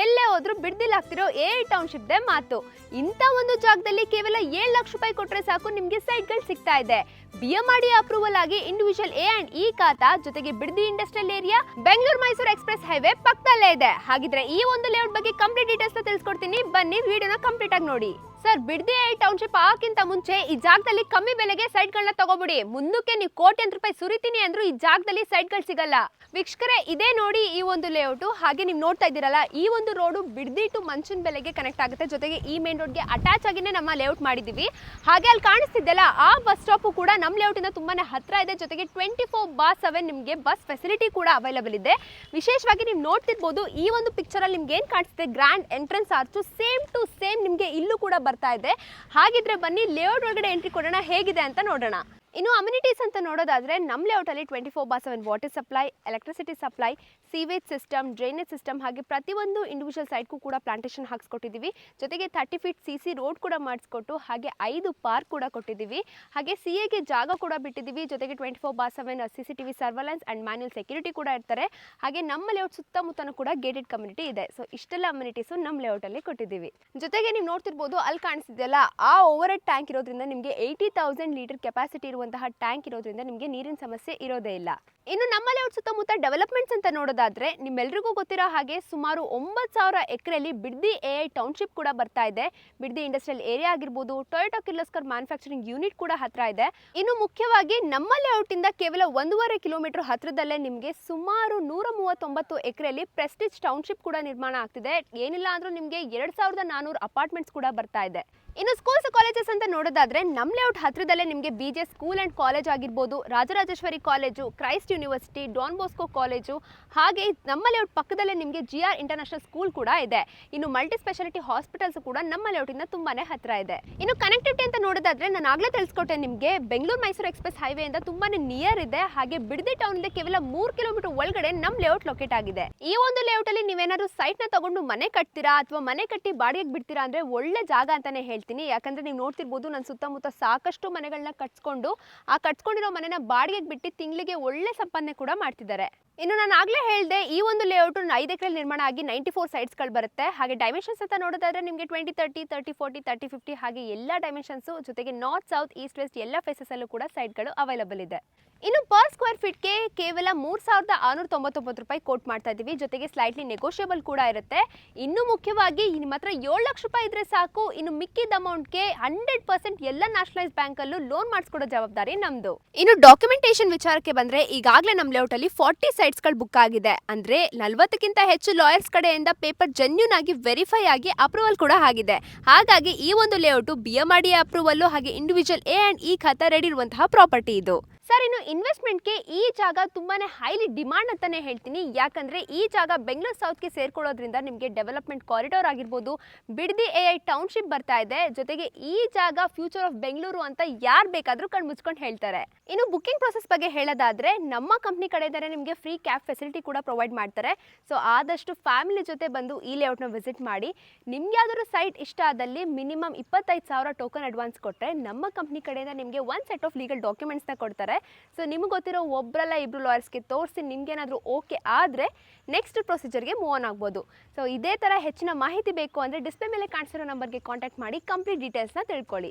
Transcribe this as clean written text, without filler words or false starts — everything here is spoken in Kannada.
ಎಲ್ಲೇ ಹೋದ್ರೂ ಬಿಡ್ದಿಲ್ ಆಗ್ತಿರೋ ಎಐ ಟೌನ್ಶಿಪ್ ದೇ ಮಾತು. ಇಂಥ ಒಂದು ಜಾಗದಲ್ಲಿ ಕೇವಲ 7 ಲಕ್ಷ ರೂಪಾಯಿ ಕೊಟ್ರೆ ಸಾಕು ನಿಮ್ಗೆ ಸೈಟ್ಗಳು ಸಿಗ್ತಾ ಇದೆ. ಬಿಎಂಆರ್ಡಿ ಅಪ್ರೂವಲ್ ಆಗಿ ಇಂಡಿವಿಜುವಲ್ ಎ ಅಂಡ್ ಇ ಖಾತಾ ಜೊತೆಗೆ Bidadi industrial area Bengaluru Mysuru express highway ಪಕ್ಕದಲ್ಲೇ ಇದೆ. ಹಾಗಿದ್ರೆ ಈ ಒಂದು ಲೇಔಟ್ ಬಗ್ಗೆ ಕಂಪ್ಲೀಟ್ ಡೀಟೇಲ್ಸ್ ತಿಳಿಸ್ಕೊಡ್ತೀನಿ, ಬನ್ನಿ ವಿಡಿಯೋನ ಕಂಪ್ಲೀಟ್ ಆಗಿ ನೋಡಿ. ಸರ್, ಬಿಡದಿ ಎಐ ಟೌನ್ಶಿಪ್ ಆಗಕ್ಕಿಂತ ಮುಂಚೆ ಈ ಜಾಗದಲ್ಲಿ ಕಮ್ಮಿ ಬೆಲೆಗೆ ಸೈಟ್ಗಳನ್ನ ತಗೋಬಿಡಿ. ಮುಂದಕ್ಕೆ ನೀವು ಕೋಟ್ಯಾಂತರ ರೂಪಾಯಿ ಸುರಿತೀನಿ ಅಂದ್ರೂ ಈ ಜಾಗದಲ್ಲಿ ಸೈಟ್ಗಳು ಸಿಗಲ್ಲ. ವೀಕ್ಷಕರೇ, ಇದೇ ನೋಡಿ ಈ ಒಂದು ಲೇಔಟ್. ಹಾಗೆ ನೀವು ನೋಡ್ತಾ ಇದ್ದೀರಲ್ಲ, ಈ ಒಂದು ರೋಡು ಬಿಡದಿ ಟು ಮಂಚನ್ ಬೆಲೆಗೆ ಕನೆಕ್ಟ್ ಆಗುತ್ತೆ. ಜೊತೆಗೆ ಈ ಮೇನ್ ರೋಡ್ಗೆ ಅಟ್ಯಾಚ್ ಆಗಿನೇ ನಮ್ಮ ಲೇಔಟ್ ಮಾಡಿದೀವಿ. ಹಾಗೆ ಅಲ್ಲಿ ಕಾಣಿಸ್ತಿದ್ದೆಲ್ಲ ಆ ಬಸ್ ಸ್ಟಾಪ್ ಕೂಡ ನಮ್ಮ ಲೇಔಟ್ ಇಂದ ತುಂಬಾನೇ ಹತ್ರ ಇದೆ. ಜೊತೆಗೆ 24/7 ನಿಮಗೆ ಬಸ್ ಫೆಸಿಲಿಟಿ ಕೂಡ ಅವೈಲೇಬಲ್ ಇದೆ. ವಿಶೇಷವಾಗಿ ನೀವು ನೋಡ್ತಿರ್ಬೋದು, ಈ ಒಂದು ಪಿಕ್ಚರ್ ಅಲ್ಲಿ ನಿಮ್ಗೆ ಏನ್ ಕಾಣಿಸುತ್ತೆ, grand entrance arch same to same ನಿಮ್ಗೆ ಇಲ್ಲೂ ಕೂಡ ಬರ್ತಾ ಇದೆ. ಹಾಗಿದ್ರೆ ಬನ್ನಿ ಲೇಔಟ್ ಒಳಗಡೆ ಎಂಟ್ರಿ ಕೊಡೋಣ, ಹೇಗಿದೆ ಅಂತ ನೋಡೋಣ. ಇನ್ನು ಅಮ್ಯುನಿಟೀಸ್ ಅಂತ ನೋಡೋದಾದ್ರೆ ನಮ್ಮ ಲೇಔಟ್ ಅಲ್ಲಿ 24/7 water supply, electricity supply, sewage system, drainage system, ಹಾಗೆ ಪ್ರತಿಯೊಂದು ಇಂಡಿವಿಜುವಲ್ ಸೈಟ್ಗೂ ಕೂಡ ಪ್ಲಾಂಟೇಶನ್ ಹಾಕ್ಸ್ಕೊಟ್ಟಿದ್ದೀವಿ. ಜೊತೆಗೆ 30 ಫೀಟ್ CC ರೋಡ್ ಕೂಡ ಮಾಡಿಸ್ಕೊಟ್ಟು ಹಾಗೆ 5 ಪಾರ್ಕ್ ಕೂಡ ಕೊಟ್ಟಿದ್ದೀವಿ. ಹಾಗೆ CAಗೆ ಜಾಗ ಕೂಡ ಬಿಟ್ಟಿದ್ದೀವಿ. ಜೊತೆಗೆ 24/7 CCTV surveillance and manual security ಕೂಡ ಇರ್ತಾರೆ. ಹಾಗೆ ನಮ್ಮ ಲೇಔಟ್ ಸುತ್ತಮುತ್ತನೂ ಕೂಡ ಗೇಟೆಡ್ ಕಮ್ಯುನಿಟಿ ಇದೆ. ಸೊ ಇಷ್ಟೆಲ್ಲ ಅಮ್ಯುನಿಟೀಸು ನಮ್ಮ ಲೇಔಟ್ ಅಲ್ಲಿ ಕೊಟ್ಟಿದ್ದೀವಿ. ಜೊತೆಗೆ ನೀವು ನೋಡ್ತಿರ್ಬೋದು, ಅಲ್ಲಿ ಕಾಣಿಸ್ತಿದೆಯಲ್ಲ, ಆ ಓವರ್ ಹೆಡ್ ಟ್ಯಾಂಕ್ ಇರೋದ್ರಿಂದ ನಿಮಗೆ 80,000 ಲೀಟರ್ ಕೆಪಾಸಿಟಿ ಇರುವಂತಹ ಟ್ಯಾಂಕ್ ಇರೋದ್ರಿಂದ ನಿಮಗೆ ನೀರಿನ ಸಮಸ್ಯೆ ಇರೋದೇ ಇಲ್ಲ. ಇನ್ನು ನಮ್ಮ ಲೇಔಟ್ ಸುತ್ತಮುತ್ತ ಡೆವಲಪ್ಮೆಂಟ್ಸ್ ಅಂತ ನೋಡೋದಾದ್ರೆ ನಿಮ್ಮೆಲ್ರಿಗೂ ಗೊತ್ತಿರೋ ಹಾಗೆ ಸುಮಾರು 9,000 ಎಕರೆಯಲ್ಲಿ ಬಿಡದಿ ಎಐ ಟೌನ್ಶಿಪ್ ಕೂಡ ಬರ್ತಾ ಇದೆ. ಬಿಡದಿ ಇಂಡಸ್ಟ್ರಿಯಲ್ ಏರಿಯಾ ಆಗಿರ್ಬೋದು, ಟೊಯೋಟಾ ಕಿರ್ಲೋಸ್ಕರ್ ಮ್ಯಾನುಫ್ಯಾಕ್ಚರಿಂಗ್ ಯೂನಿಟ್ ಕೂಡ ಹತ್ರ ಇದೆ. ಇನ್ನು ಮುಖ್ಯವಾಗಿ ನಮ್ಮ ಲೇಔಟ್ ಇಂದ ಕೇವಲ 1.5 ಕಿಲೋಮೀಟರ್ ಹತ್ರದಲ್ಲೇ ನಿಮಗೆ ಸುಮಾರು 139 ಎಕರೆಯಲ್ಲಿ ಪ್ರೆಸ್ಟೀಜ್ ಟೌನ್ಶಿಪ್ ಕೂಡ ನಿರ್ಮಾಣ ಆಗ್ತಿದೆ. ಏನಿಲ್ಲ ಅಂದ್ರೂ ನಿಮಗೆ 2,400 ಅಪಾರ್ಟ್ಮೆಂಟ್ಸ್ ಕೂಡ ಬರ್ತಾ ಇದೆ. ಇನ್ನು ಸ್ಕೂಲ್ಸ್ ಕಾಲೇಜಸ್ ಅಂತ ನೋಡೋದಾದ್ರೆ ನಮ್ಮ ಲೇಔಟ್ ಹತ್ರದಲ್ಲೇ ನಿಮಗೆ BJ ಸ್ಕೂಲ್ ಅಂಡ್ ಕಾಲೇಜ್ ಆಗಿರ್ಬೋದು, Rajarajeshwari college, Christ university, Don Bosco college, ಹಾಗೆ ನಮ್ಮ ಲೇಔಟ್ ಪಕ್ಕದಲ್ಲೇ ನಿಮಗೆ GR ಇಂಟರ್ನ್ಯಾಷನಲ್ ಸ್ಕೂಲ್ ಕೂಡ ಇದೆ. ಇನ್ನು ಮಲ್ಟಿ ಸ್ಪೆಷಾಲಿಟಿ ಹಾಸ್ಪಿಟಲ್ಸ್ ಕೂಡ ನಮ್ಮ ಲೇಔಟ್ ಇಂದ ತುಂಬಾನೇ ಹತ್ರ ಇದೆ. ಇನ್ನು ಕನೆಕ್ಟಿವಿಟಿ ಅಂತ ನೋಡೋದಾದ್ರೆ ನಾನು ಆಗ್ಲೇ ತಿಳಿಸ್ಕೊಟ್ಟೆ ನಿಮಗೆ, ಬೆಂಗಳೂರು ಮೈಸೂರು ಎಕ್ಸ್ಪ್ರೆಸ್ ಹೈವೇ ಇಂದ ತುಂಬಾನೇ ನಿಯರ್ ಇದೆ. ಹಾಗೆ ಬಿಡದಿ ಟೌನ್ ಇಂದ ಕೇವಲ 3 ಕಿಲೋಮೀಟರ್ ಒಳಗಡೆ ನಮ್ಮ ಲೇಔಟ್ ಲೊಕೇಟ್ ಆಗಿದೆ. ಈ ಒಂದು ಲೇಔಟ್ ಅಲ್ಲಿ ನೀವೇನಾದ್ರೂ ಸೈಟ್ ನ ತಗೊಂಡು ಮನೆ ಕಟ್ತೀರಾ ಅಥವಾ ಮನೆ ಕಟ್ಟಿ ಬಾಡಿಗೆಗೆ ಬಿಡ್ತೀರಾ ಅಂದ್ರೆ ಒಳ್ಳೆ ಜಾಗ ಅಂತಾನೆ ಹೇಳ್ತೀನಿ. ಯಾಕಂದ್ರೆ ನೀವು ನೋಡ್ತಿರ್ಬೋದು, ನನ್ನ ಸುತ್ತಮುತ್ತ ಸಾಕಷ್ಟು ಮನೆಗಳನ್ನ ಕಟ್ಸ್ಕೊಂಡು ಆ ಕಟ್ಸ್ಕೊಂಡಿರೋ ಮನೆನ ಬಾಡಿಗೆಗೆ ಬಿಟ್ಟು ತಿಂಗಳಿಗೆ ಒಳ್ಳೆ ಸಂಪಾದನೆ ಕೂಡ ಮಾಡ್ತಿದ್ದಾರೆ. ಇನ್ನು ನಾನು ಆಗ್ಲೇ ಹೇಳಿದೆ, ಈ ಒಂದು ಲೇಔಟ್ 5 ಎಕರೆ ನಿರ್ಮಾಣ ಆಗಿ 94 ಸೈಟ್ಸ್ಗಳು ಬರುತ್ತೆ. ಹಾಗೆ ಡೈಮೆನ್ಷನ್ಸ್ ಅಂತ ನೋಡೋದಾದ್ರೆ ನಿಮಗೆ 20-30, 30-40, 30-50 ಹಾಗೆ ಎಲ್ಲ ಡೈಮೆನ್ಷನ್ಸ್, ಜೊತೆಗೆ ನಾರ್ತ್, ಸೌತ್, ಈಸ್ಟ್, ವೆಸ್ಟ್ ಎಲ್ಲ ಫೇಸಸ್ ಅಲ್ಲೂ ಕೂಡ ಸೈಟ್ಗಳು ಅವೈಲೇಬಲ್ ಇದೆ. ಇನ್ನು ಪರ್ ಸ್ಕ್ವೇರ್ ಫೀಟ್ಗೆ ಕೇವಲ 3,699 ರೂಪಾಯಿ ಕೋಟ್ ಮಾಡ್ತಾ ಇದ್ದೀವಿ. ಜೊತೆಗೆ ಸ್ಲೈಟ್ಲಿ ನೆಗೋಷಿಯಬಲ್ ಕೂಡ ಇರುತ್ತೆ. ಇನ್ನು ಮುಖ್ಯವಾಗಿ ನಿಮ್ಮ ಹತ್ರ 7 ಲಕ್ಷ ರೂಪಾಯಿ ಇದ್ರೆ ಸಾಕು, ಇನ್ನು ಮಿಕ್ಕಿದ ಅಮೌಂಟ್ಗೆ 100% ಎಲ್ಲ ನ್ಯಾಷನಲೈಸ್ ಬ್ಯಾಂಕ್ ಅಲ್ಲೂ ಲೋನ್ ಮಾಡಿಸ್ಕೊಡೋ ಜವಾಬ್ದಾರಿ ನಮ್ದು. ಇನ್ನು ಡಾಕ್ಯುಮೆಂಟೇಶನ್ ವಿಚಾರಕ್ಕೆ ಬಂದ್ರೆ ಈಗಾಗಲೇ ನಮ್ಮ ಲೇಔಟ್ ಅಲ್ಲಿ 40 ಸೈಟ್ಸ್ಗಳು ಬುಕ್ ಆಗಿದೆ. ಅಂದ್ರೆ 40ಕ್ಕಿಂತ ಹೆಚ್ಚು ಲಾಯರ್ಸ್ ಕಡೆಯಿಂದ ಪೇಪರ್ ಜೆನ್ಯೂನ್ ಆಗಿ ವೆರಿಫೈ ಆಗಿ ಅಪ್ರೂವಲ್ ಕೂಡ ಆಗಿದೆ. ಹಾಗಾಗಿ ಈ ಒಂದು ಲೇಔಟ್ BMRD ಅಪ್ರೂವಲ್ ಹಾಗೆ ಇಂಡಿವಿಜುವಲ್ ಎ ಅಂಡ್ ಇ ಖಾತಾ ರೆಡಿ ಇರುವಂತಹ ಪ್ರಾಪರ್ಟಿ ಇದು. ಸರ್, ಇನ್ನು ಇನ್ವೆಸ್ಟ್ಮೆಂಟ್ಗೆ ಈ ಜಾಗ ತುಂಬಾನೇ ಹೈಲಿ ಡಿಮಾಂಡ್ ಅಂತಾನೆ ಹೇಳ್ತೀನಿ. ಯಾಕಂದ್ರೆ ಈ ಜಾಗ ಬೆಂಗಳೂರು ಸೌತ್ಗೆ ಸೇರ್ಕೊಳ್ಳೋದ್ರಿಂದ ನಿಮಗೆ ಡೆವಲಪ್ಮೆಂಟ್ ಕಾರಿಡಾರ್ ಆಗಿರ್ಬೋದು, ಬಿಡದಿ ಎಐ ಟೌನ್ಶಿಪ್ ಬರ್ತಾ ಇದೆ. ಜೊತೆಗೆ ಈ ಜಾಗ ಫ್ಯೂಚರ್ ಆಫ್ ಬೆಂಗಳೂರು ಅಂತ ಯಾರು ಬೇಕಾದ್ರೂ ಕಣ್ ಮುಚ್ಕೊಂಡು ಹೇಳ್ತಾರೆ. ಇನ್ನು ಬುಕಿಂಗ್ ಪ್ರೊಸೆಸ್ ಬಗ್ಗೆ ಹೇಳೋದಾದ್ರೆ ನಮ್ಮ ಕಂಪ್ನಿ ಕಡೆಯಿಂದನೇ ನಿಮಗೆ ಫ್ರೀ ಕ್ಯಾಬ್ ಫೆಸಿಲಿಟಿ ಕೂಡ ಪ್ರೊವೈಡ್ ಮಾಡ್ತಾರೆ. ಸೊ ಆದಷ್ಟು ಫ್ಯಾಮಿಲಿ ಜೊತೆ ಬಂದು ಈ ಲೇಔಟ್ನ ವಿಸಿಟ್ ಮಾಡಿ. ನಿಮ್ಗೆ ಯಾವ್ದಾದ್ರು ಸೈಟ್ ಇಷ್ಟ ಆದಲ್ಲಿ ಮಿನಿಮಮ್ 25,000 ಟೋಕನ್ ಅಡ್ವಾನ್ಸ್ ಕೊಟ್ಟರೆ ನಮ್ಮ ಕಂಪ್ನಿ ಕಡೆಯಿಂದ ನಿಮಗೆ ಒಂದು ಸೆಟ್ ಆಫ್ ಲೀಗಲ್ ಡಾಕ್ಯುಮೆಂಟ್ಸ್ನ ಕೊಡ್ತಾರೆ. ಸೊ ನಿಮಗೆ ಗೊತ್ತಿರೋ ಒಬ್ಬರಲ್ಲ 2 ಲಾಯರ್ಸ್ಗೆ ತೋರಿಸಿ ನಿಮ್ಗೇನಾದರೂ ಓಕೆ ಆದರೆ ನೆಕ್ಸ್ಟ್ ಪ್ರೊಸೀಜರ್ಗೆ ಮೂವ್ ಆನ್ ಆಗ್ಬೋದು. ಸೊ ಇದೇ ಥರ ಹೆಚ್ಚಿನ ಮಾಹಿತಿ ಬೇಕು ಅಂದರೆ ಡಿಸ್ಪ್ಲೇ ಮೇಲೆ ಕಾಣಿಸಿರೋ ನಂಬರ್ಗೆ ಕಾಂಟ್ಯಾಕ್ಟ್ ಮಾಡಿ ಕಂಪ್ಲೀಟ್ ಡೀಟೇಲ್ಸ್ನ ತಿಳ್ಕೊಳ್ಳಿ.